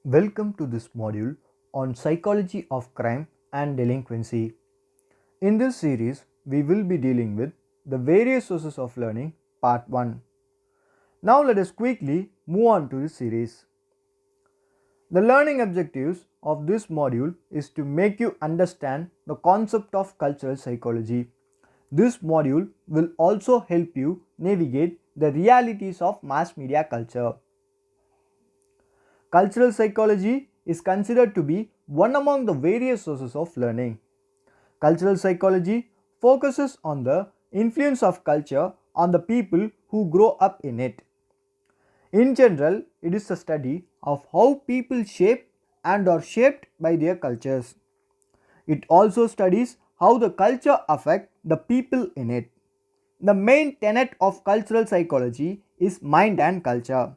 Welcome to this module on psychology of crime and delinquency. In this series, we will be dealing with the various sources of learning part 1. Now let us quickly move on to this series. The learning objectives of this module is to make you understand the concept of cultural psychology. This module will also help you navigate the realities of mass media culture. Cultural psychology is considered to be one among the various sources of learning. Cultural psychology focuses on the influence of culture on the people who grow up in it. In general, it is a study of how people shape and are shaped by their cultures. It also studies how the culture affects the people in it. The main tenet of cultural psychology is mind and culture.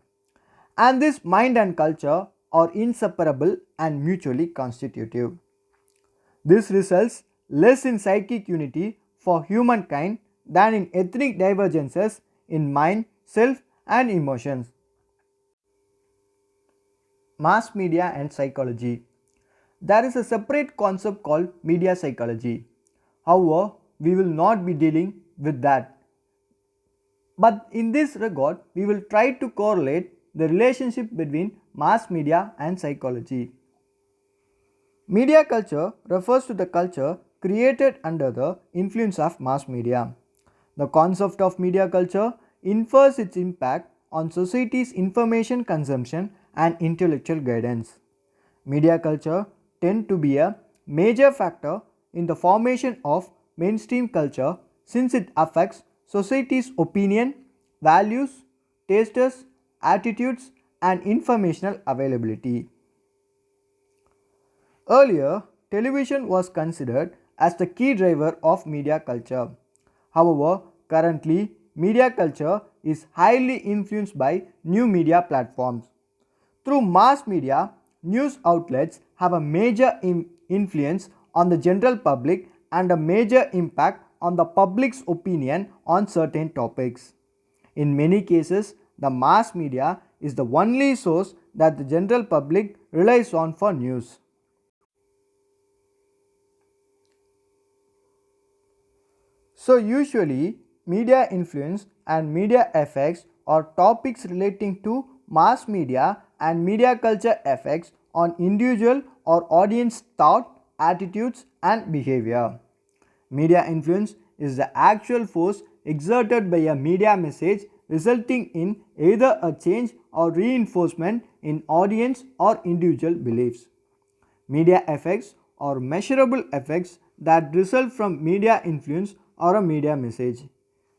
And this mind and culture are inseparable and mutually constitutive. This results less in psychic unity for humankind than in ethnic divergences in mind, self, and emotions. Mass media and psychology. There is a separate concept called media psychology. However, we will not be dealing with that. But in this regard, we will try to correlate the relationship between mass media and psychology. Media culture refers to the culture created under the influence of mass media. The concept of media culture infers its impact on society's information consumption and intellectual guidance. Media culture tend to be a major factor in the formation of mainstream culture since it affects society's opinion, values, tastes, attitudes, and informational availability. Earlier, television was considered as the key driver of media culture. However, currently, media culture is highly influenced by new media platforms. Through mass media, news outlets have a major influence on the general public and a major impact on the public's opinion on certain topics. In many cases, the mass media is the only source that the general public relies on for news. So usually media influence and media effects are topics relating to mass media and media culture effects on individual or audience thought, attitudes and behavior. Media influence is the actual force exerted by a media message resulting in either a change or reinforcement in audience or individual beliefs. Media effects are measurable effects that result from media influence or a media message.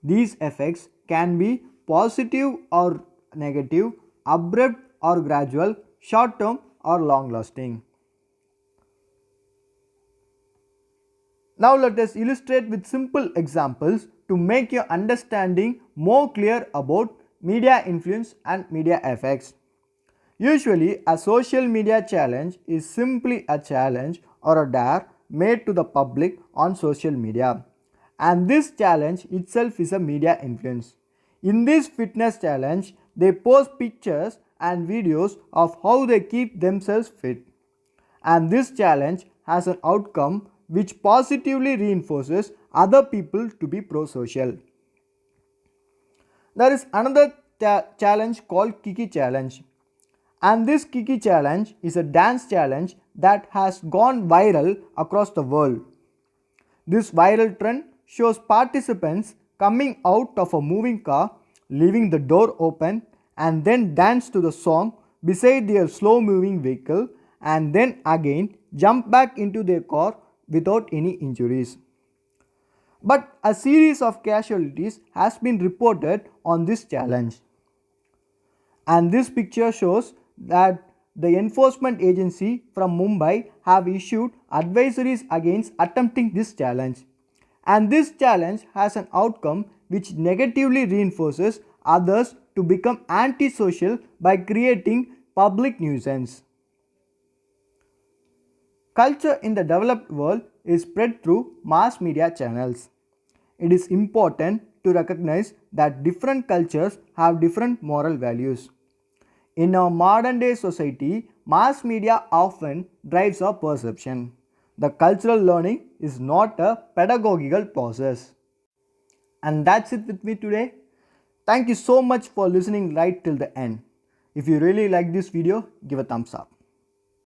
These effects can be positive or negative, abrupt or gradual, short term or long lasting. Now let us illustrate with simple examples to make your understanding more clear about media influence and media effects. Usually, a social media challenge is simply a challenge or a dare made to the public on social media. And this challenge itself is a media influence. In this fitness challenge, they post pictures and videos of how they keep themselves fit. And this challenge has an outcome which positively reinforces other people to be pro-social. There is another challenge called Kiki challenge. And this Kiki challenge is a dance challenge that has gone viral across the world. This viral trend shows participants coming out of a moving car, leaving the door open, and then dance to the song beside their slow moving vehicle, and then again jump back into their car without any injuries. But a series of casualties has been reported on this challenge. And this picture shows that the enforcement agency from Mumbai have issued advisories against attempting this challenge. And this challenge has an outcome which negatively reinforces others to become antisocial by creating public nuisance. Culture in the developed world is spread through mass media channels. It is important to recognize that different cultures have different moral values. In our modern day society, mass media often drives our perception. The cultural learning is not a pedagogical process. And that's it with me today. Thank you so much for listening right till the end. If you really like this video, give a thumbs up.